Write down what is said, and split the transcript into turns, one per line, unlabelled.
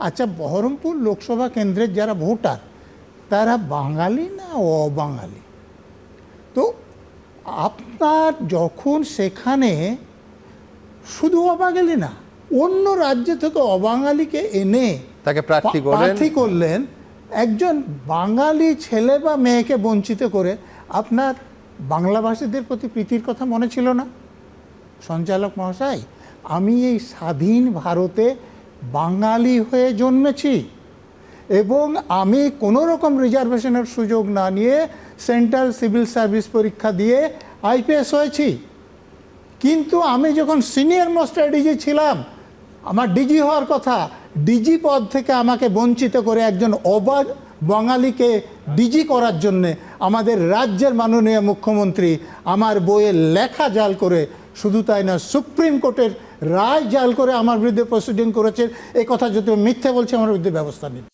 আচ্ছা, বহরমপুর লোকসভা কেন্দ্রের যারা ভোটার তারা বাঙালি না অবাঙালি? তো আপনার যখন সেখানে শুধু অবাঙালি না, অন্য রাজ্য থেকে অবাঙালিকে এনে
তাকে
প্রার্থী করলেন, একজন বাঙালি ছেলে বা মেয়েকে বঞ্চিত করে, আপনার বাংলাভাষীদের প্রতি প্রীতির কথা মনে ছিল না? সঞ্চালক মহাশয়, আমি এই স্বাধীন ভারতে বাঙালি হয়ে জন্মেছি এবং আমি কোনো রকম রিজার্ভেশনের সুযোগ না নিয়ে সেন্ট্রাল সিভিল সার্ভিস পরীক্ষা দিয়ে আইপিএস হয়েছি। কিন্তু আমি যখন সিনিয়র মোস্ট এডিজি ছিলাম, আমার ডিজি হওয়ার কথা, ডিজি পদ থেকে আমাকে বঞ্চিত করে একজন অবাধ বাঙালিকে ডিজি করার জন্যে আমাদের রাজ্যের মাননীয় মুখ্যমন্ত্রী আমার বইয়ে লেখা জাল করে, শুধু তাই না সুপ্রিম কোর্টের রায় জাল করে আমার বিরুদ্ধে প্রসিডিং করেছে। এই কথা যদি মিথ্যে বলছে, আমার বিরুদ্ধে ব্যবস্থা নিন।